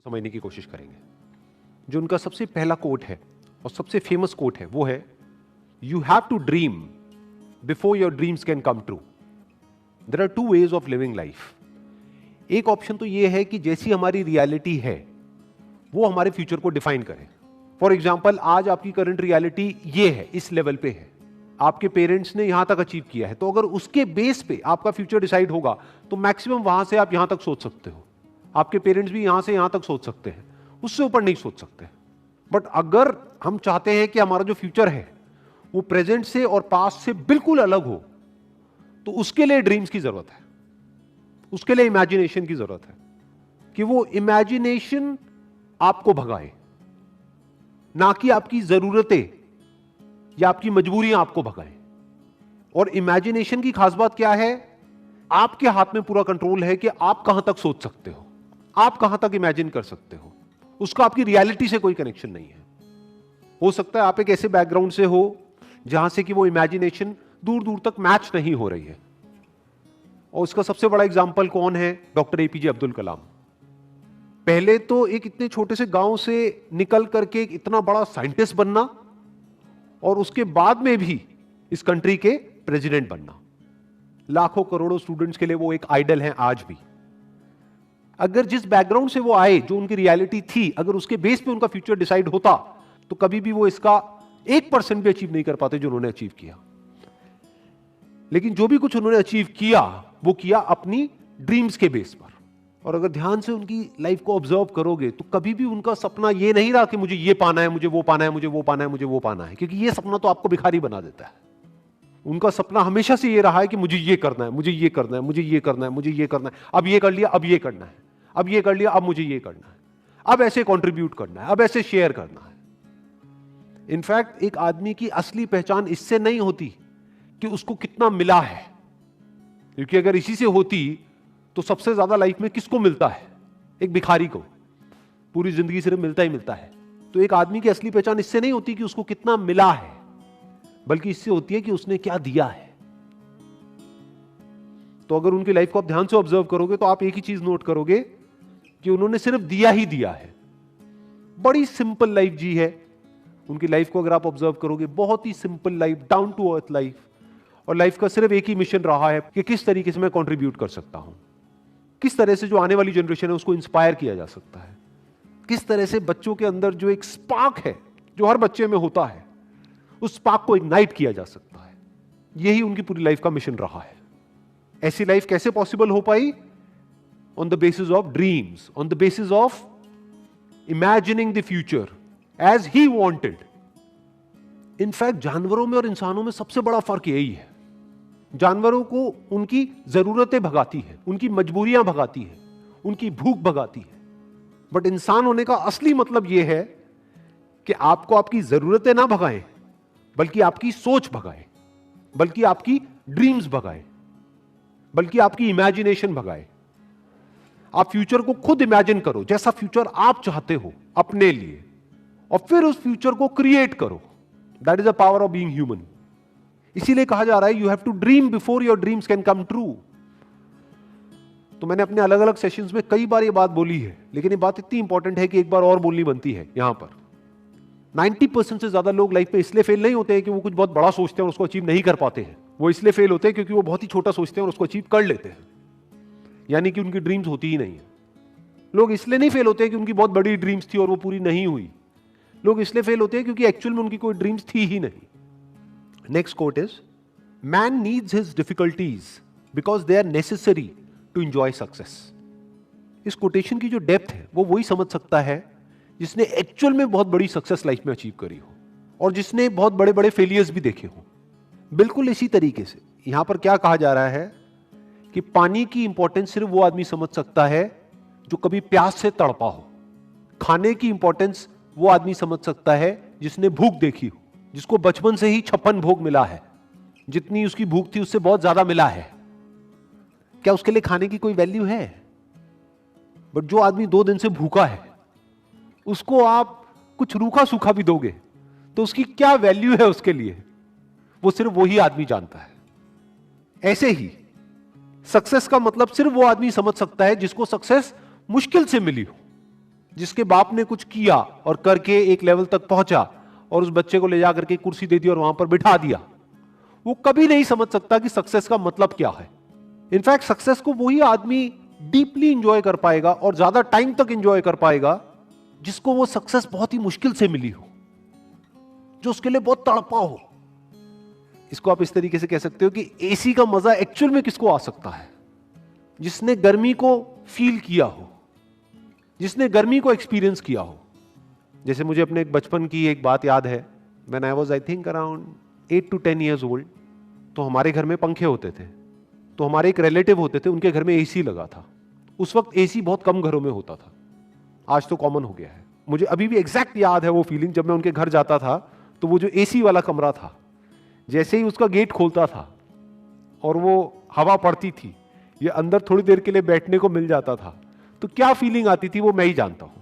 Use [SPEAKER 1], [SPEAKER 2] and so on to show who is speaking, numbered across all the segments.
[SPEAKER 1] समझने की कोशिश करेंगे। जो उनका सबसे पहला कोट है और सबसे फेमस कोट है वो है, you have to dream before your dreams can come true. There are two ways of living life. एक ऑप्शन तो ये है कि जैसी हमारी रियलिटी है वो हमारे फ्यूचर को डिफाइन करे। फॉर एग्जाम्पल, आज आपकी करंट रियलिटी ये है, इस लेवल पे है, आपके पेरेंट्स ने यहां तक अचीव किया है, तो अगर उसके बेस पे आपका फ्यूचर डिसाइड होगा तो मैक्सिमम वहां से आप यहां तक सोच सकते हो। आपके पेरेंट्स भी यहां से यहां तक सोच सकते हैं, उससे ऊपर नहीं सोच सकते। बट अगर हम चाहते हैं कि हमारा जो फ्यूचर है वो प्रेजेंट से और पास्ट से बिल्कुल अलग हो, तो उसके लिए ड्रीम्स की जरूरत है, उसके लिए इमेजिनेशन की जरूरत है कि वो इमेजिनेशन आपको भगाए, ना कि आपकी जरूरतें या आपकी मजबूरियां आपको भगाएं। और इमेजिनेशन की खास बात क्या है, आपके हाथ में पूरा कंट्रोल है कि आप कहां तक सोच सकते हो, आप कहां तक इमेजिन कर सकते हो। उसका आपकी रियलिटी से कोई कनेक्शन नहीं है। हो सकता है आप एक ऐसे बैकग्राउंड से हो जहां से कि वो इमेजिनेशन दूर दूर तक मैच नहीं हो रही है। और उसका सबसे बड़ा एग्जाम्पल कौन है? Doctor APJ Abdul Kalam. पहले तो एक इतने छोटे से गांव से निकल करके एक इतना बड़ा साइंटिस्ट बनना, और उसके बाद में भी इस कंट्री के प्रेसिडेंट बनना। लाखों करोड़ों स्टूडेंट्स के लिए वो एक आइडल हैं आज भी। अगर जिस बैकग्राउंड से वो आए, जो उनकी रियलिटी थी, अगर उसके बेस पे उनका फ्यूचर डिसाइड होता तो कभी भी वो इसका 1% भी अचीव नहीं कर पाते जो उन्होंने अचीव किया। लेकिन जो भी कुछ उन्होंने अचीव किया वो किया अपनी ड्रीम्स के बेस पर। और अगर ध्यान से उनकी लाइफ को ऑब्जर्व करोगे तो कभी भी उनका सपना ये नहीं रहा कि मुझे ये पाना है, मुझे वो पाना है, मुझे वो पाना है, मुझे वो पाना है, क्योंकि ये सपना तो आपको भिखारी बना देता है। उनका सपना हमेशा से ये रहा है कि मुझे ये करना है, मुझे ये करना है, मुझे ये करना है, मुझे ये करना है, अब ये कर लिया, अब ये करना है, अब ये कर लिया, अब मुझे ये करना है, अब ऐसे कंट्रीब्यूट करना है, अब ऐसे शेयर करना है। इनफैक्ट एक आदमी की असली पहचान इससे नहीं होती कि उसको कितना मिला है, क्योंकि अगर इसी से होती तो सबसे ज्यादा लाइफ में किसको मिलता है? एक भिखारी को। पूरी जिंदगी सिर्फ मिलता ही मिलता है। तो एक आदमी की असली पहचान इससे नहीं होती कि उसको कितना मिला है, बल्कि इससे होती है कि उसने क्या दिया है। तो अगर उनकी लाइफ को आप ध्यान से ऑब्जर्व करोगे तो आप एक ही चीज नोट करोगे कि उन्होंने सिर्फ दिया ही दिया है। बड़ी सिंपल लाइफ जी है उनकी लाइफ को अगर आप ऑब्जर्व करोगे, बहुत ही simple life, down to earth life. और लाइफ का सिर्फ एक ही मिशन रहा है कि किस तरीके से मैं कंट्रीब्यूट कर सकता हूं, किस तरह से जो आने वाली जनरेशन है उसको इंस्पायर किया जा सकता है, किस तरह से बच्चों के अंदर जो एक स्पार्क है जो हर बच्चे में होता है उस स्पार्क को इग्नाइट किया जा सकता है। यही उनकी पूरी लाइफ का मिशन रहा है। ऐसी लाइफ कैसे पॉसिबल हो पाई? On the basis of dreams, on the basis of imagining the future as he wanted. In fact जानवरों में और इंसानों में सबसे बड़ा फर्क यही है। जानवरों को उनकी जरूरतें भगाती है, उनकी मजबूरियां भगाती है, उनकी भूख भगाती है। बट इंसान होने का असली मतलब यह है कि आपको आपकी जरूरतें ना भगाएं, बल्कि आपकी सोच भगाए, बल्कि आपकी ड्रीम्स भगाए, बल्कि आपकी इमेजिनेशन भगाए। आप फ्यूचर को खुद इमेजिन करो, जैसा फ्यूचर आप चाहते हो अपने लिए, और फिर उस फ्यूचर को क्रिएट करो। That is the power of being human. इसीलिए कहा जा रहा है you have to dream before your dreams can come true. तो मैंने अपने अलग अलग सेशंस में कई बार ये बात बोली है, लेकिन ये बात इतनी इंपॉर्टेंट है कि एक बार और बोलनी बनती है यहां पर। 90% से ज्यादा लोग लाइफ में इसलिए फेल नहीं होते हैं कि वो कुछ बहुत बड़ा सोचते हैं और उसको अचीव नहीं कर पाते हैं। वो इसलिए फेल होते हैं क्योंकि वो बहुत ही छोटा सोचते हैं और उसको अचीव कर लेते हैं, यानी कि उनकी ड्रीम्स होती ही नहीं है। लोग इसलिए नहीं फेल होते हैं कि उनकी बहुत बड़ी ड्रीम्स थी और वो पूरी नहीं हुई। लोग इसलिए फेल होते हैं क्योंकि एक्चुअल में उनकी कोई ड्रीम्स थी ही नहीं। Next quote is, man needs his difficulties because they are necessary to enjoy success. इस कोटेशन की जो डेप्थ है वो वही समझ सकता है जिसने एक्चुअल में बहुत बड़ी सक्सेस लाइफ में अचीव करी हो और जिसने बहुत बड़े बड़े फेलियर्स भी देखे हो। बिल्कुल इसी तरीके से यहां पर क्या कहा जा रहा है कि पानी की इंपॉर्टेंस सिर्फ वो आदमी समझ सकता है जो कभी प्यास से तड़पा हो। खाने की इंपॉर्टेंस वो आदमी समझ सकता है जिसने भूख देखी हो, जिसको बचपन से ही 56 भोग मिला है, जितनी उसकी भूख थी उससे बहुत ज्यादा मिला है। क्या उसके लिए खाने की कोई वैल्यू है? बट जो आदमी 2 दिन से भूखा है उसको आप कुछ रूखा सूखा भी दोगे तो उसकी क्या वैल्यू है उसके लिए, वो सिर्फ वही आदमी जानता है। ऐसे ही सक्सेस का मतलब सिर्फ वो आदमी समझ सकता है जिसको सक्सेस मुश्किल से मिली हो, जिसके बाप ने कुछ किया और करके एक लेवल तक पहुंचा और उस बच्चे को ले जाकर के कुर्सी दे दी और वहां पर बिठा दिया, वो कभी नहीं समझ सकता कि सक्सेस का मतलब क्या है। इनफैक्ट सक्सेस को वही आदमी डीपली इंजॉय कर पाएगा और ज्यादा टाइम तक इंजॉय कर पाएगा जिसको वो सक्सेस बहुत ही मुश्किल से मिली हो, जो उसके लिए बहुत तड़पा हो। इसको आप इस तरीके से कह सकते हो कि एसी का मजा एक्चुअल में किसको आ सकता है? जिसने गर्मी को फील किया हो, जिसने गर्मी को एक्सपीरियंस किया हो। जैसे मुझे अपने बचपन की एक बात याद है, when I was I think around 8 to 10 years old, तो हमारे घर में पंखे होते थे। तो हमारे एक रिलेटिव होते थे, उनके घर में एसी लगा था। उस वक्त एसी बहुत कम घरों में होता था, आज तो कॉमन हो गया है। मुझे अभी भी एग्जैक्ट याद है वो फीलिंग, जब मैं उनके घर जाता था तो वो जो एसी वाला कमरा था, जैसे ही उसका गेट खोलता था और वो हवा पड़ती थी, ये अंदर थोड़ी देर के लिए बैठने को मिल जाता था, तो क्या फीलिंग आती थी वो मैं ही जानता हूं।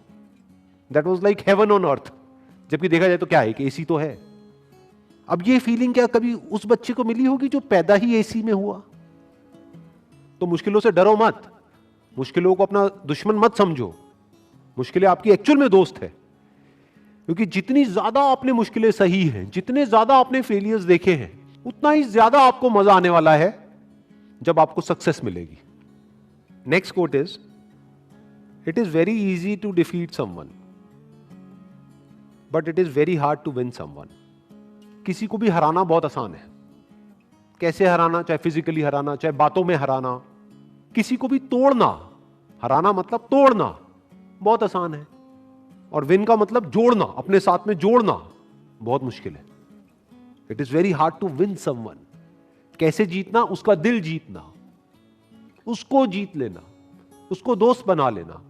[SPEAKER 1] That was like heaven on earth. जबकि देखा जाए तो क्या है कि एसी तो है। अब ये फीलिंग क्या कभी उस बच्चे को मिली होगी जो पैदा ही एसी में हुआ? तो मुश्किलों से डरो मत, मुश्किलों को अपना दुश्मन मत समझो, मुश्किलें आपकी एक्चुअल में दोस्त है। क्योंकि जितनी ज्यादा आपने मुश्किलें सही हैं, जितने ज्यादा आपने फेलियर्स देखे हैं, उतना ही ज्यादा आपको मजा आने वाला है जब आपको सक्सेस मिलेगी। Next quote is, it is very easy to defeat someone but it is very hard to win someone. किसी को भी हराना बहुत आसान है। कैसे हराना? चाहे फिजिकली हराना, चाहे बातों में हराना। किसी को भी तोड़ना, हराना मतलब तोड़ना, बहुत आसान है। और विन का मतलब जोड़ना, अपने साथ में जोड़ना, बहुत मुश्किल है। It is very hard to win someone. कैसे जीतना? उसका दिल जीतना, उसको जीत लेना, उसको दोस्त बना लेना,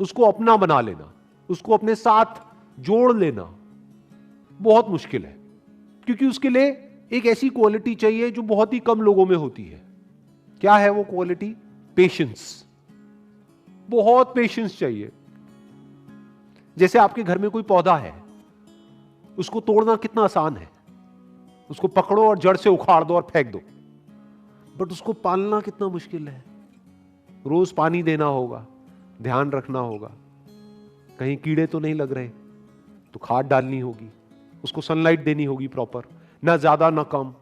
[SPEAKER 1] उसको अपना बना लेना, उसको अपने साथ जोड़ लेना बहुत मुश्किल है। क्योंकि उसके लिए एक ऐसी क्वालिटी चाहिए जो बहुत ही कम लोगों में होती है। क्या है वो क्वालिटी? पेशेंस। बहुत पेशेंस चाहिए। जैसे आपके घर में कोई पौधा है, उसको तोड़ना कितना आसान है। उसको पकड़ो और जड़ से उखाड़ दो और फेंक दो, बट उसको पालना कितना मुश्किल है। रोज पानी देना होगा, ध्यान रखना होगा, कहीं कीड़े तो नहीं लग रहे, तो खाद डालनी होगी, उसको सनलाइट देनी होगी प्रॉपर, ना ज्यादा ना कम।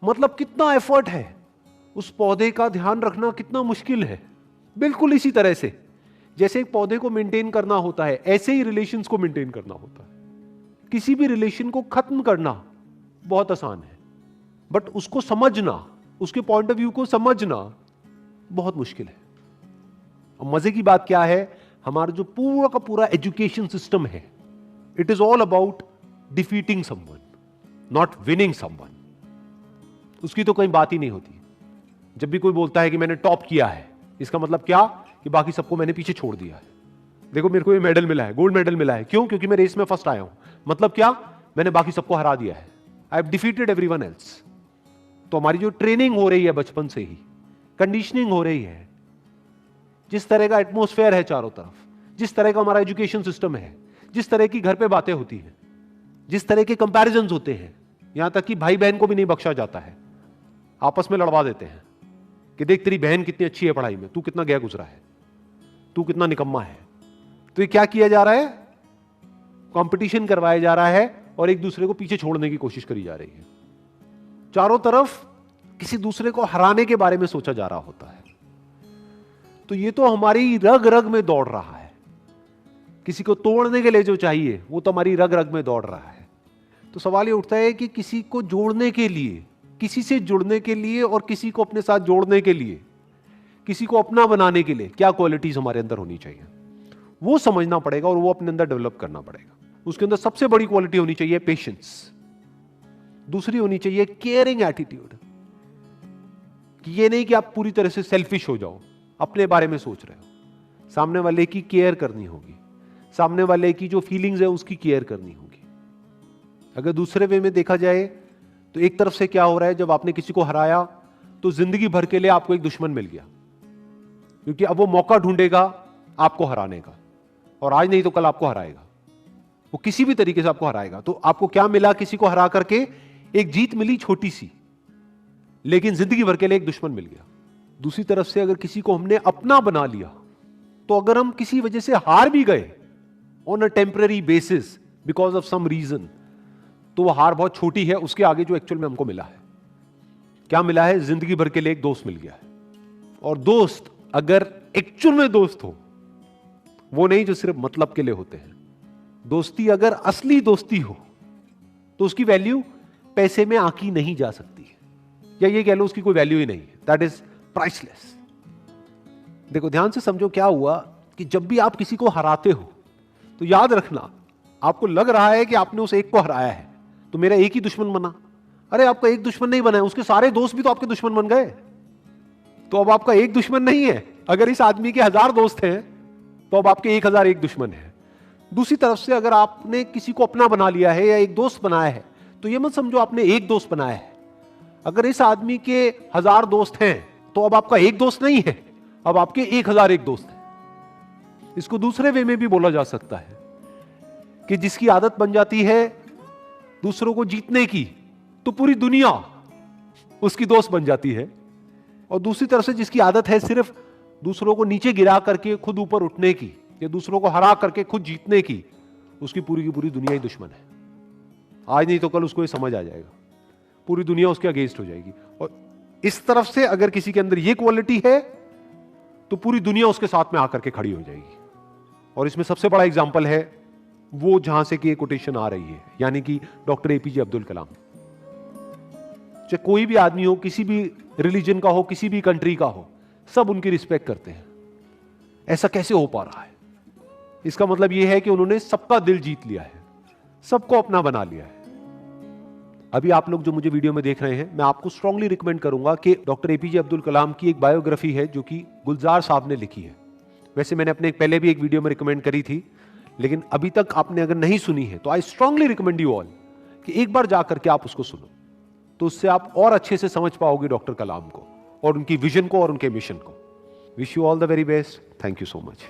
[SPEAKER 1] मतलब कितना एफर्ट है। उस पौधे का ध्यान रखना कितना मुश्किल है। बिल्कुल इसी तरह से जैसे एक पौधे को मेंटेन करना होता है, ऐसे ही रिलेशंस को मेंटेन करना होता है। किसी भी रिलेशन को खत्म करना बहुत आसान है, बट उसको समझना, उसके पॉइंट ऑफ व्यू को समझना बहुत मुश्किल है। और मजे की बात क्या है, हमारा जो पूरा का पूरा एजुकेशन सिस्टम है, it is all about defeating someone, not winning someone. उसकी तो कोई बात ही नहीं होती। जब भी कोई बोलता है कि मैंने टॉप किया है, इसका मतलब क्या? कि बाकी सबको मैंने पीछे छोड़ दिया है। देखो मेरे को ये मेडल मिला है, गोल्ड मेडल मिला है। क्यों? क्योंकि मैं रेस में फर्स्ट आया हूं। मतलब क्या? मैंने बाकी सबको हरा दिया है। I have defeated everyone else. तो हमारी जो ट्रेनिंग हो रही है बचपन से ही, कंडीशनिंग हो रही है, जिस तरह का एटमॉस्फेयर है चारों तरफ, जिस तरह का हमारा एजुकेशन सिस्टम है, जिस तरह की घर पे बातें होती हैं, जिस तरह के कंपैरिजंस होते हैं, यहां तक कि भाई बहन को भी नहीं बख्शा जाता है। आपस में लड़वा देते हैं कि देख तेरी बहन कितनी अच्छी है पढ़ाई में, तू कितना गया गुजरा है, तू कितना निकम्मा है। तो ये क्या किया जा रहा है? कंपटीशन करवाया जा रहा है और एक दूसरे को पीछे छोड़ने की कोशिश करी जा रही है। चारों तरफ किसी दूसरे को हराने के बारे में सोचा जा रहा होता है। तो ये तो हमारी रग रग में दौड़ रहा है। किसी को तोड़ने के लिए जो चाहिए वो तो हमारी रग रग में दौड़ रहा है। तो सवाल ये उठता है कि किसी को जोड़ने के लिए, किसी से जुड़ने के लिए और किसी को अपने साथ जोड़ने के लिए, किसी को अपना बनाने के लिए क्या क्वालिटीज हमारे अंदर होनी चाहिए, वो समझना पड़ेगा और वो अपने अंदर डेवलप करना पड़ेगा। उसके अंदर सबसे बड़ी क्वालिटी होनी चाहिए पेशेंस। दूसरी होनी चाहिए केयरिंग एटीट्यूड, कि ये नहीं कि आप पूरी तरह से सेल्फिश हो जाओ, अपने बारे में सोच रहे हो। सामने वाले की केयर करनी होगी, सामने वाले की जो फीलिंग्स है उसकी केयर करनी होगी। अगर दूसरे वे में देखा जाए तो एक तरफ से क्या हो रहा है, जब आपने किसी को हराया तो जिंदगी भर के लिए आपको एक दुश्मन मिल गया, क्योंकि अब वो मौका ढूंढेगा आपको हराने का, और आज नहीं तो कल आपको हराएगा। वो किसी भी तरीके से आपको हराएगा। तो आपको क्या मिला? किसी को हरा करके एक जीत मिली छोटी सी, लेकिन जिंदगी भर के लिए एक दुश्मन मिल गया। दूसरी तरफ से अगर किसी को हमने अपना बना लिया तो अगर हम किसी वजह से हार भी गए on a temporary basis because of some reason, तो वो हार बहुत छोटी है उसके आगे जो एक्चुअल में हमको मिला है। क्या मिला है? जिंदगी भर के लिए एक दोस्त मिल गया है। और दोस्त अगर एक्चुअल में दोस्त हो, वो नहीं जो सिर्फ मतलब के लिए होते हैं, दोस्ती अगर असली दोस्ती हो तो उसकी वैल्यू पैसे में आंकी नहीं जा सकती है, या ये कह लो उसकी कोई वैल्यू ही नहीं है। That is priceless. देखो ध्यान से समझो क्या हुआ कि जब भी आप किसी को हराते हो तो याद रखना, आपको लग रहा है कि आपने उस एक को हराया है तो मेरा एक ही दुश्मन बना। अरे आपका एक दुश्मन नहीं बना है, उसके सारे दोस्त भी तो आपके दुश्मन बन गए। तो अब आपका एक दुश्मन नहीं है। अगर इस आदमी के 1000 दोस्त हैं तो अब आपके 1001 दुश्मन है। दूसरी तरफ से अगर आपने किसी को अपना बना लिया है या एक दोस्त बनाया है तो यह मत समझो आपने एक दोस्त बनाया है। अगर इस आदमी के 1000 दोस्त हैं तो अब आपका एक दोस्त नहीं है, अब आपके 1001 दोस्त हैं। इसको दूसरे वे में भी बोला जा सकता है कि जिसकी आदत बन जाती है दूसरों को जीतने की तो पूरी दुनिया उसकी दोस्त बन जाती है, और दूसरी तरफ से जिसकी आदत है सिर्फ दूसरों को नीचे गिरा करके खुद ऊपर उठने की या दूसरों को हरा करके खुद जीतने की, उसकी पूरी की पूरी दुनिया ही दुश्मन है। आज नहीं तो कल उसको ये समझ आ जाएगा, पूरी दुनिया उसके अगेंस्ट हो जाएगी। और इस तरफ से अगर किसी के अंदर ये क्वालिटी है तो पूरी दुनिया उसके साथ में आकर के खड़ी हो जाएगी। और इसमें सबसे बड़ा एग्जाम्पल है वो जहां से कि ये कोटेशन आ रही है, यानी कि डॉक्टर एपीजे अब्दुल कलाम। चाहे कोई भी आदमी हो, किसी भी रिलीजन का हो, किसी भी कंट्री का हो, सब उनकी रिस्पेक्ट करते हैं। ऐसा कैसे हो पा रहा है? इसका मतलब यह है कि उन्होंने सबका दिल जीत लिया है, सबको अपना बना लिया है। अभी आप लोग जो मुझे वीडियो में देख रहे हैं, मैं आपको स्ट्रांगली रिकमेंड करूंगा कि डॉक्टर एपीजे अब्दुल कलाम की एक बायोग्राफी है जो कि गुलजार साहब ने लिखी है। वैसे मैंने अपने पहले भी एक वीडियो में रिकमेंड करी थी, लेकिन अभी तक आपने अगर नहीं सुनी है तो I strongly recommend you all कि एक बार जाकर के आप उसको सुनो, तो उससे आप और अच्छे से समझ पाओगे डॉक्टर कलाम को और उनकी विजन को और उनके मिशन को। Wish you all the very best. Thank you so much.